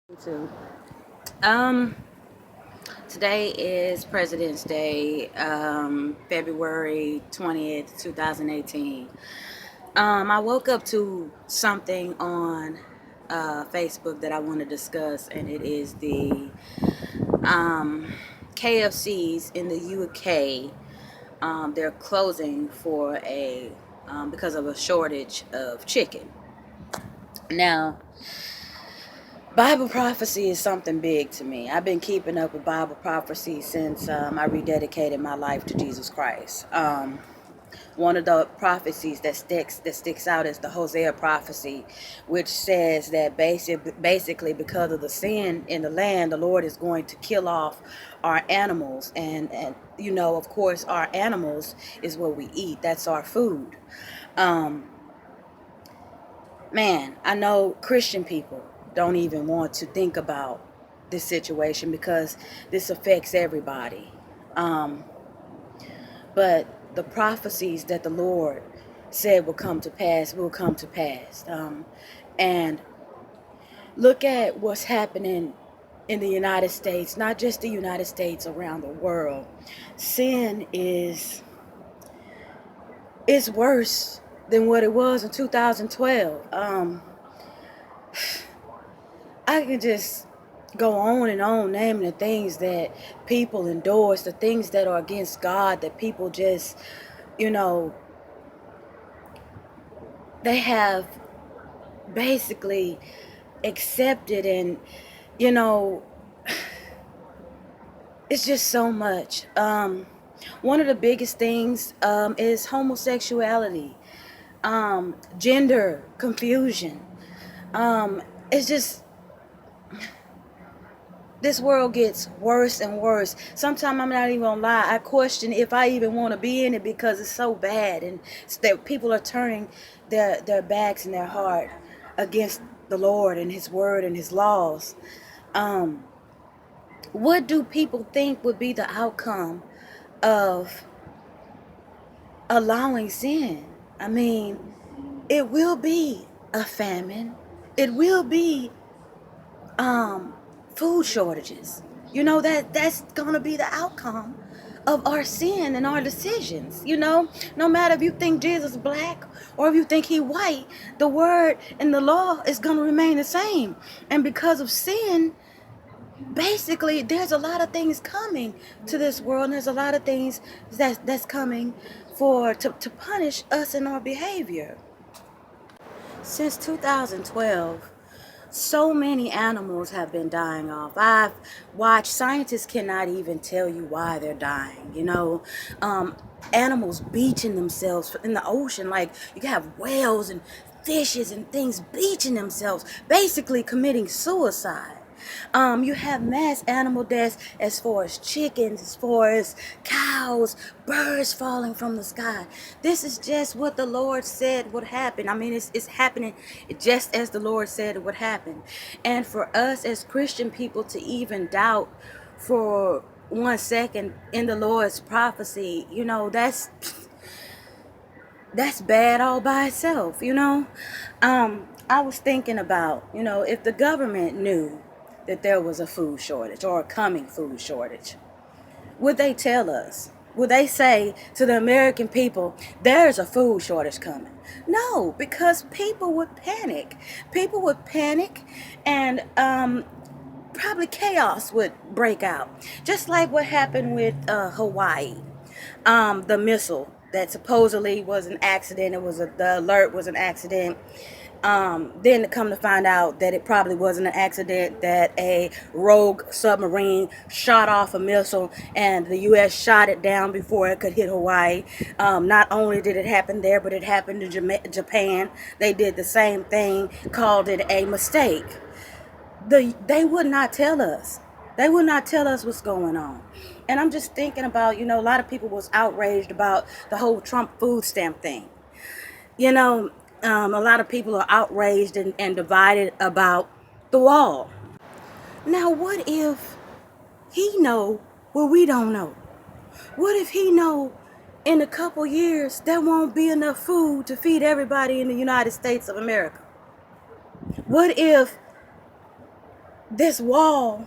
Too. Um, Today is President's Day, February 20th, 2018. I woke up to something on Facebook that I want to discuss, and it is the um, KFCs in the UK. They're closing for because of a shortage of chicken. Now, Bible prophecy is something big to me. I've been keeping up with Bible prophecy since I rededicated my life to Jesus Christ. One of the prophecies that sticks out is the Hosea prophecy, which says that basically because of the sin in the land, the Lord is going to kill off our animals, and of course, our animals is what we eat. That's our food. Um, Man, I know Christian people don't even want to think about this situation because this affects everybody. Um, but the prophecies that the Lord said will come to pass will come to pass. And look at what's happening in the United States, not just the United States, around the world. Sin is worse than what it was in 2012. I can just go on and on naming the things that people endorse, the things that are against God, that people just, you know, they have basically accepted, and, you know, it's just so much. One of the biggest things is homosexuality, gender confusion. It's just this world gets worse and worse. Sometimes I'm not even gonna lie, I question if I even want to be in it because it's so bad, and that people are turning their backs and their heart against the Lord and His Word and His laws. Um, what do people think would be the outcome of allowing sin? I mean, it will be a famine. It will be um food shortages. That's gonna be the outcome of our sin and our decisions. No matter if you think Jesus is black or if you think he white, the word and the law is gonna remain the same. And because of sin, basically there's a lot of things coming to this world, and there's a lot of things that's coming to punish us and our behavior. Since 2012, so many animals have been dying off. I've watched, scientists cannot even tell you why they're dying. Um, Animals beaching themselves in the ocean. Like, you can have whales and fishes and things beaching themselves, basically committing suicide. You have mass animal deaths as far as chickens, as far as cows, birds falling from the sky. This is just what the Lord said would happen. I mean, it's happening just as the Lord said it would happen. And for us as Christian people to even doubt for 1 second in the Lord's prophecy, that's bad all by itself. I was thinking about, if the government knew that there was a food shortage or a coming food shortage, would they tell us? Would they say to the American people, there's a food shortage coming? No, because people would panic. People would panic, and probably chaos would break out. Just like what happened with Hawaii. The missile that supposedly was an accident. The alert was an accident. Then to come to find out that it probably wasn't an accident, that a rogue submarine shot off a missile and the U.S. shot it down before it could hit Hawaii. Not only did it happen there, but it happened in Japan. They did the same thing, called it a mistake. They would not tell us. They would not tell us what's going on. And I'm just thinking about, a lot of people was outraged about the whole Trump food stamp thing. A lot of people are outraged and divided about the wall. Now, what if he know what we don't know? What if he know in a couple years there won't be enough food to feed everybody in the United States of America? What if this wall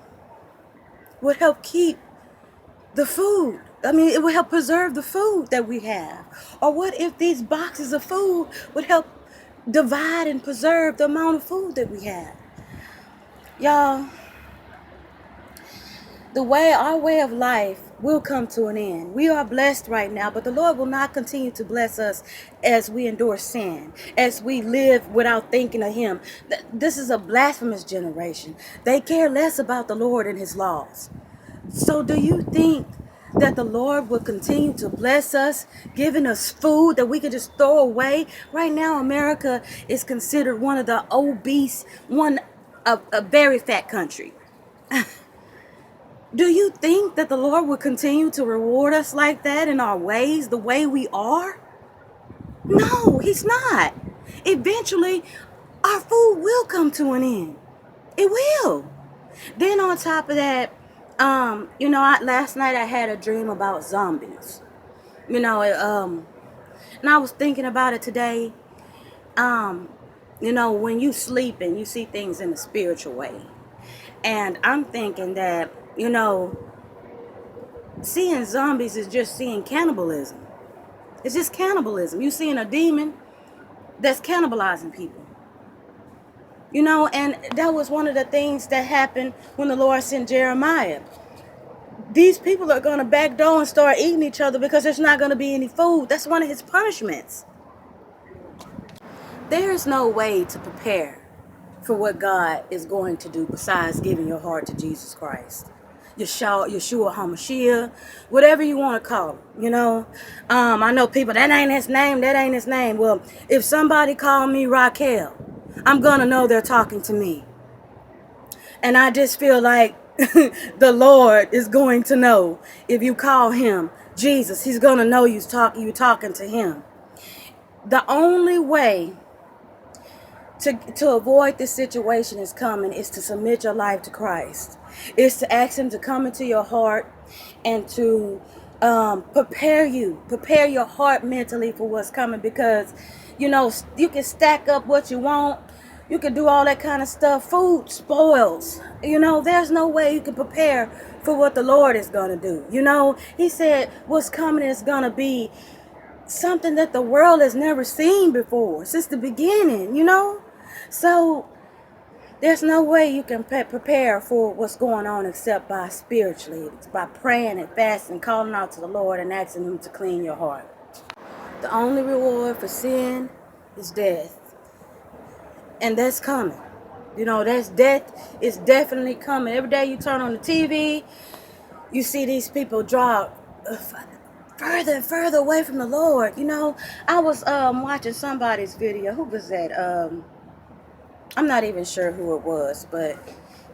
would help keep the food. I mean, it would help preserve the food that we have. Or what if these boxes of food would help divide and preserve the amount of food that we have? Y'all, our way of life will come to an end. We are blessed right now, but the Lord will not continue to bless us as we endure sin, as we live without thinking of Him. This is a blasphemous generation. They care less about the Lord and His laws. So do you think that the Lord will continue to bless us, giving us food that we can just throw away? Right now, America is considered one of the obese, a very fat country. Do you think that the Lord will continue to reward us like that in our ways, the way we are? No, He's not. Eventually, our food will come to an end. It will. Then on top of that, last night I had a dream about zombies. And I was thinking about it today. When you sleep and you see things in a spiritual way. And I'm thinking that, seeing zombies is just seeing cannibalism. It's just cannibalism. You seeing a demon that's cannibalizing people. And that was one of the things that happened when the Lord sent Jeremiah. These people are going to backdoor and start eating each other because there's not going to be any food. That's one of His punishments. There is no way to prepare for what God is going to do besides giving your heart to Jesus Christ. Yeshua HaMashiach, whatever you want to call him, I know people, that ain't his name. Well, if somebody called me Raquel, I'm going to know they're talking to me. And I just feel like the Lord is going to know if you call Him Jesus. He's going to know you're talking to Him. The only way to avoid this situation is to submit your life to Christ. It's to ask Him to come into your heart and to prepare your heart mentally for what's coming, because you can stack up what you want, you can do all that kind of stuff. Food spoils. There's no way you can prepare for what the Lord is going to do. He said what's coming is going to be something that the world has never seen before since the beginning. So there's no way you can prepare for what's going on except by spiritually. It's by praying and fasting, calling out to the Lord and asking Him to clean your heart. The only reward for sin is death. And that's coming. Death is definitely coming. Every day you turn on the TV, you see these people draw further and further away from the Lord. I was watching somebody's video. Who was that? I'm not even sure who it was, but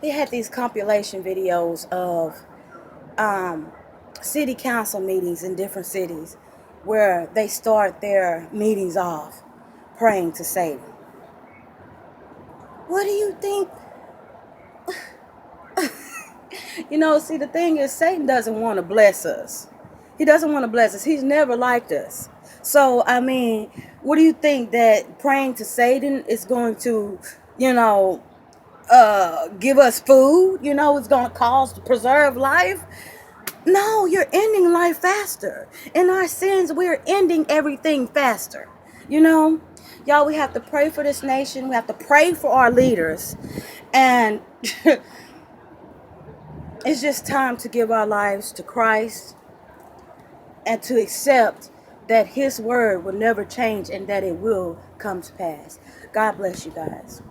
they had these compilation videos of city council meetings in different cities where they start their meetings off praying to Satan. What do you think? See, the thing is, Satan doesn't want to bless us. He doesn't want to bless us. He's never liked us. So, what do you think, that praying to Satan is going to, give us food? It's going to preserve life? No, you're ending life faster. In our sins, we're ending everything faster. Y'all, we have to pray for this nation. We have to pray for our leaders. And it's just time to give our lives to Christ and to accept that His word will never change and that it will come to pass. God bless you guys.